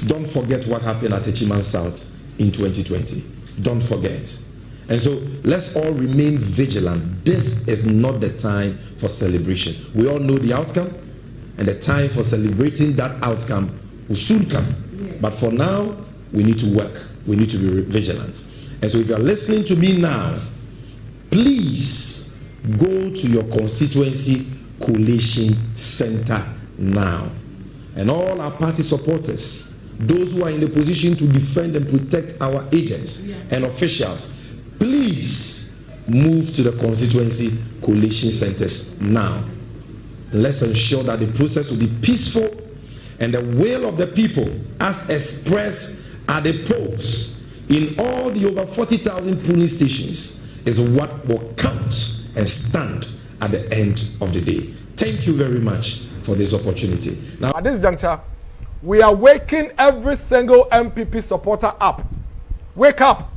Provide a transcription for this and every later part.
Don't forget what happened at Echiman South in 2020. Don't forget. And so let's all remain vigilant. This is not the time for celebration. We all know the outcome, and the time for celebrating that outcome will soon come. But for now, we need to work. We need to be vigilant. And so if you are listening to me now, please go to your constituency collation center now. And all our party supporters, those who are in the position to defend and protect our agents and officials, please move to the constituency collation centers now. Let's ensure that the process will be peaceful and the will of the people as expressed at the polls in all the over 40,000 polling stations is what will count and stand at the end of the day. Thank you very much for this opportunity. Now, at this juncture, we are waking every single MPP supporter up. Wake up.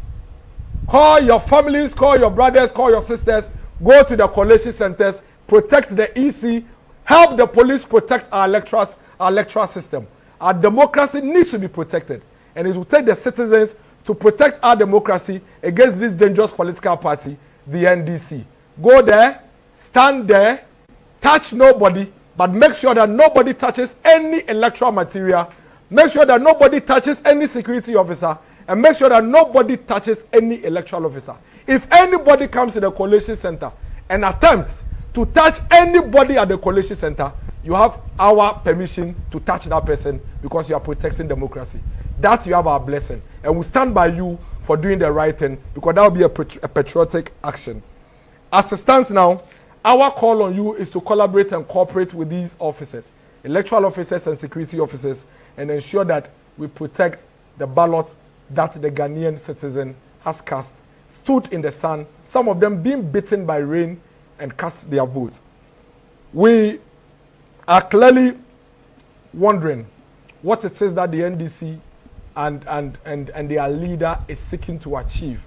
Call your families, call your brothers, call your sisters, go to the collation centers, protect the EC, help the police protect our electoral system. Our democracy needs to be protected, and it will take the citizens to protect our democracy against this dangerous political party, the NDC. Go there, stand there, touch nobody, but make sure that nobody touches any electoral material. Make sure that nobody touches any security officer, and make sure that nobody touches any electoral officer. If anybody comes to the collation center and attempts to touch anybody at the collation center, you have our permission to touch that person because you are protecting democracy. That you have our blessing, and we stand by you for doing the right thing, because that will be a patriotic action. As it stands now, our call on you is to collaborate and cooperate with these officers, electoral officers and security officers, and ensure that we protect the ballot that the Ghanaian citizen has cast, stood in the sun, some of them being beaten by rain, and cast their vote. We are clearly wondering what it is that the NDC and their leader is seeking to achieve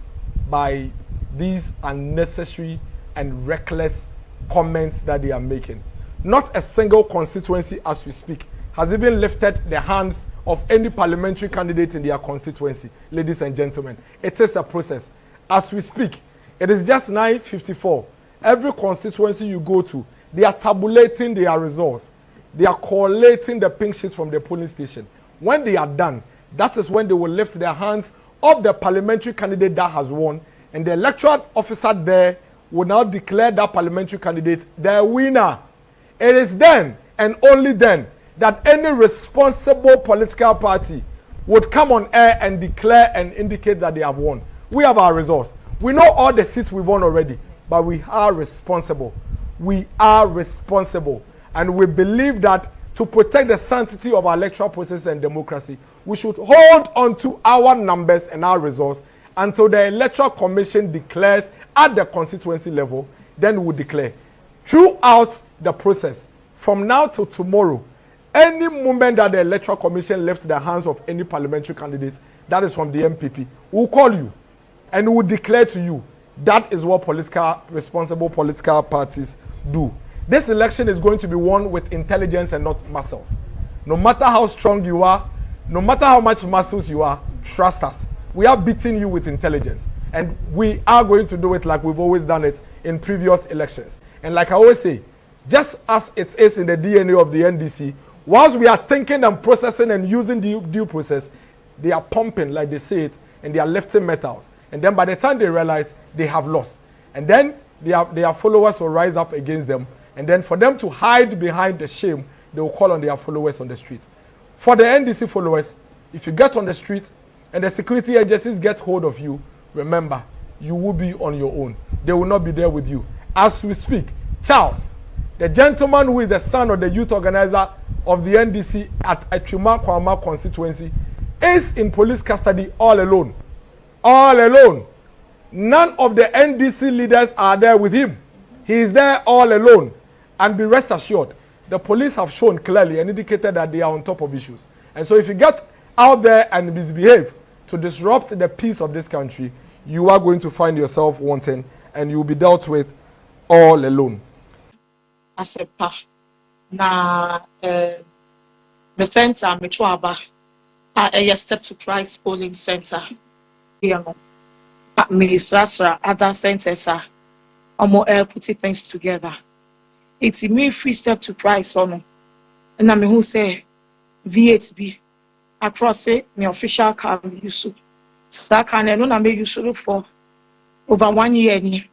by these unnecessary and reckless comments that they are making. Not a single constituency as we speak has even lifted the hands of any parliamentary candidate in their constituency, ladies and gentlemen. It is a process. As we speak, it is just 9:54. Every constituency you go to, they are tabulating their results. They are collating the pink sheets from the polling station. When they are done, that is when they will lift their hands of the parliamentary candidate that has won, and the electoral officer there will now declare that parliamentary candidate the winner. It is then and only then that any responsible political party would come on air and declare and indicate that they have won. We have our results. We know all the seats we've won already, but we are responsible. We are responsible. And we believe that to protect the sanctity of our electoral process and democracy, we should hold on to our numbers and our results until the Electoral Commission declares at the constituency level. Then we will declare. Throughout the process, from now till tomorrow, any moment that the Electoral Commission lifts the hands of any parliamentary candidates, that is from the MPP, we'll call you and we'll declare to you. That is what responsible political parties do. This election is going to be won with intelligence and not muscles. No matter how strong you are, no matter how much muscles you are, trust us. We are beating you with intelligence. And we are going to do it like we've always done it in previous elections. And like I always say, just as it is in the DNA of the NDC, whilst we are thinking and processing and using the due process, they are pumping, like they say it, and they are lifting metals. And then by the time they realize, they have lost. And then their followers will rise up against them. And then for them to hide behind the shame, they will call on their followers on the street. For the NDC followers, if you get on the street and the security agencies get hold of you, remember, you will be on your own. They will not be there with you. As we speak, Charles, the gentleman who is the son of the youth organizer of the NDC at Atwima Kwama constituency, is in police custody all alone. All alone. None of the NDC leaders are there with him. He is there all alone. And be rest assured, the police have shown clearly and indicated that they are on top of issues. And so if you get out there and misbehave to disrupt the peace of this country, you are going to find yourself wanting, and you will be dealt with all alone. Asepa na me center me chuaba a step to Christ polling center. Minister other centers are more putting things together. It's a me free step to Christ on. And I'm who say V8B across it, my official car use. So can I know me use for over 1 year.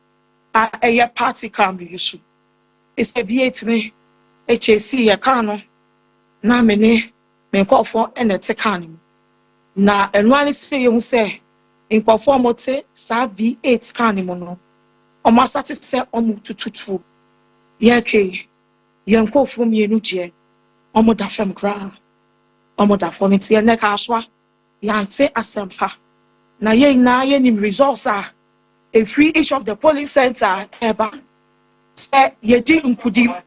A party can be used. It's a V8 HAC a cano. Na me call for and a tecanim. Na and one say you say in conformity sa V8 canimono. Almost that is say to true. Yake yanko from yenuje. Omoda fem gra. Omoda from it and nekashwa. Yante asempa. Na ye nim results are a free each of the polling center eba. Say ye didn't kudim.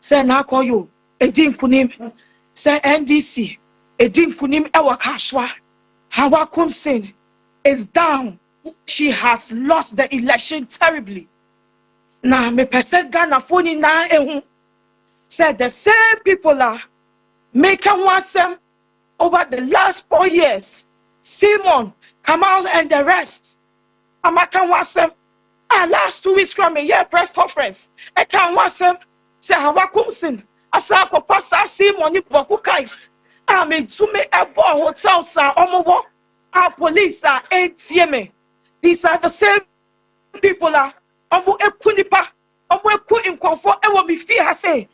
Say na call you. A didn't kunim. Say NDC. A didn't kunim ewa kashwa. Hawa Kumsin is down. She has lost the election terribly. Now, me person Ghana phone na ehun. Said the same people are making wasem over the last 4 years. Simon, Kamal, and the rest. Amakan wasem. Last 2 weeks from a year press conference. I can wasem. Say Hawa Kumsin. Asa papa Simon ni boku kais. Amen to me a hotel sa omowo. Our police are ATM. These are the same people are omo ekunipa. Omo eku in comfort e wo mi fear say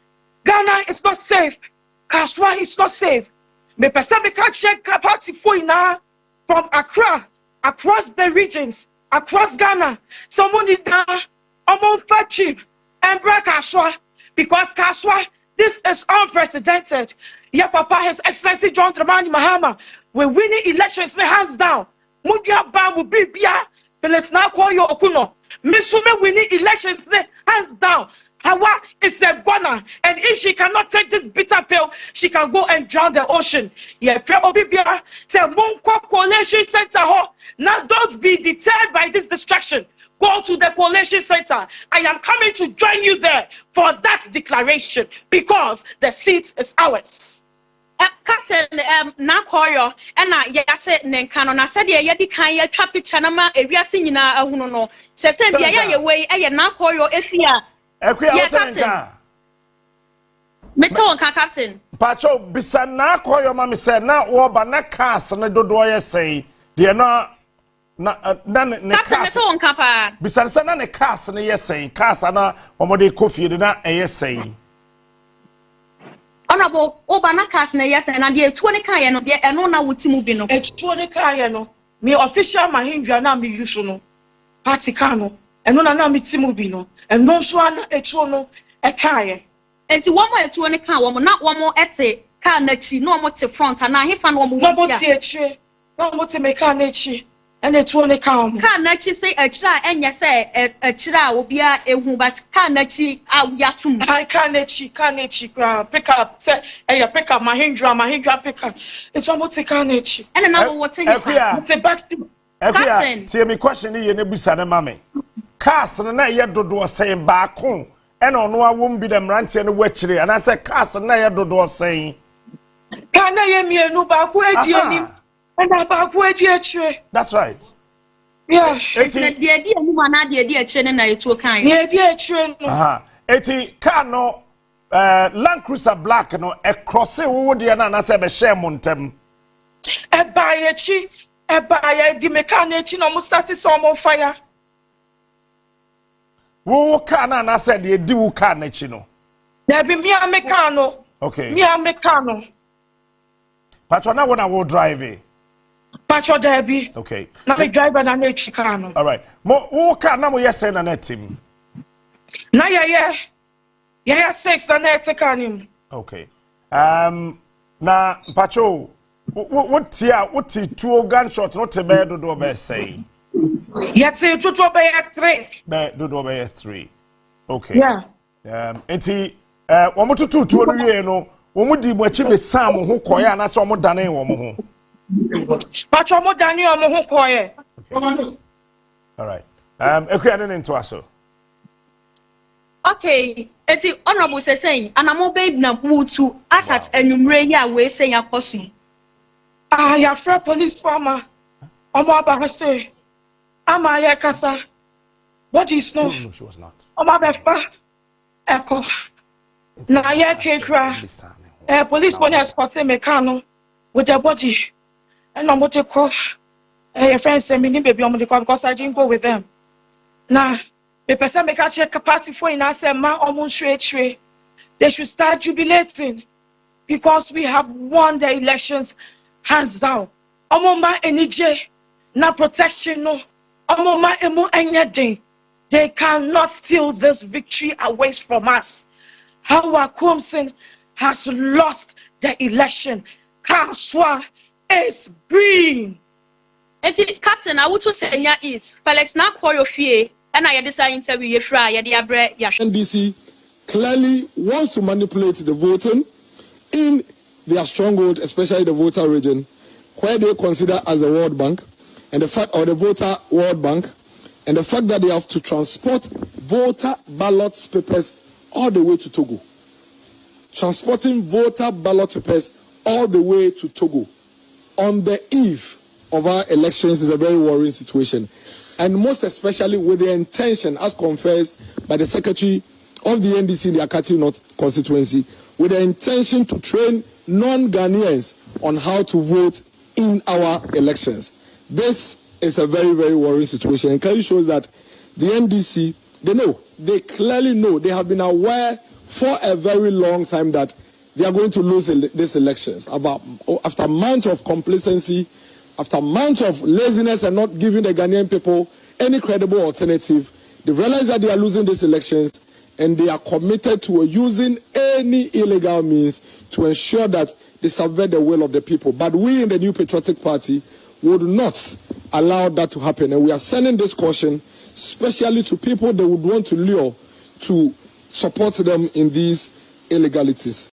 Ghana is not safe. Kaswa is not safe. Me person me can check party for ina from Accra across the regions across Ghana. Someone in omo fachi and break Kaswa because Kaswa this is unprecedented. Yeah, Papa, His Excellency John Dramani Mahama, we're winning elections, hands down. Mudia Bamu Bibia, but let's now call you Okuno. Misume winning elections, hands down. Hawa is a gunner, and if she cannot take this bitter pill, she can go and drown the ocean. Yeah, pray Obibia, say Monko Coalition Center. Now don't be deterred by this distraction. Go to the coalition center. I am coming to join you there for that declaration because the seat is ours. Captain, na koyo na yate nenkano na said ye di kan ye twa picture na ma ewiase nyina ahunu no se bia ya ye we na koyo efia Ekuya meto nka captain Pacho bisa na koyo ma me se na wo ba na cars ne dodo ye sei de na ne captain meto nka pa bisa se na ne cars ne ye sei cars na omode kofi de na ye sei honorable obana cars na yes na de etuo ne kan ye no de eno na wutimu bi no etuo ne kan ye no me official mahindra na me use no party kan no eno na me timu bi no eno so ana etuo no e kan ye enti wo mo etuo ne kan wo mo na wo mo ete kan na chi no mo te front na hefa no mo mo ti echi no mo te me kan na echi ene etuo ne kan mo kan na chi say echira enye say echira obia ehu but kan na chi awiatum I kan na echi pick up say pick up mahindra pick up it's mo te kan na echi ene na wo te hefa Captain tie me question ye ne busa ne mame cars na ye dodo sen ba ko ene ono awom bi dem rantie ne wachire ana say cars na ye dodo sen kan na ye mienu ba ko edi anim ena ba ko edi achire. That's right. Yeah. Eti de anim ana de achire na etuo kan ye de achire no aha eti car no Land Cruiser Black no e cross wo de na say be share montem e ba ye chi e ba ye di mechanic no mo start some fire. Wo car na say de di wo car na chi no There be me a mechano. Okay. Me a mechano. Pacho na wona wo drive Pacho there be. Okay. Na me driver na ne chikano. All right. Mo wo car na mo yesen na team. Na yeah 6 na ne tekanim. Okay. Na Pacho what two gunshot no te be do be say. Yeti tutu be 3. Be do be 3. Okay. Yeah. Enti wo tutu tuo no wie no wo mu di mo achi be sam ho koya na so mo dane wo mo ho. Pacho mo dane wo mo ho koye. All right. Ekuya no into aso. Okay, eti honorable say saying anamo babe na wutu asat enumre ya we say akosu. Your friend police farmer. Oma Bahase. Amaya Kasa. What is no? No, she was not. Oma Befa. Echo. Na ye kekra. Police money escorted Mekano with their body. And I'm what you call your friends send me baby on the car because I didn't go with them. Now, the person make a check a party for in us and ma almost straight. They should start jubilating because we have won the elections hands down. Omoma enije na protection no. Omoma emu enyedin. They cannot steal this victory away from us. How Kumsin has lost the election. Kaswa is green. And Captain, I would say is Felix na koyo fie and I decide interview ye fry ya diabre ya. NDC clearly wants to manipulate the voting in their stronghold, especially the voter region, where they consider as the World Bank and the fact or the voter World Bank, and the fact that they have to transport voter ballot papers all the way to Togo. Transporting voter ballot papers all the way to Togo on the eve of our elections is a very worrying situation. And most especially with the intention, as confessed by the Secretary of the NDC in the Akati North constituency, with the intention to train non-Ghanaians on how to vote in our elections. This is a very, very worrying situation. And clearly shows that the NDC, they clearly know, they have been aware for a very long time that they are going to lose these elections. After months of complacency, after months of laziness and not giving the Ghanaian people any credible alternative, they realize that they are losing these elections and they are committed to using any illegal means to ensure that they subvert the will of the people. But we in the New Patriotic Party would not allow that to happen. And we are sending this caution, especially to people that would want to lure to support them in these illegalities.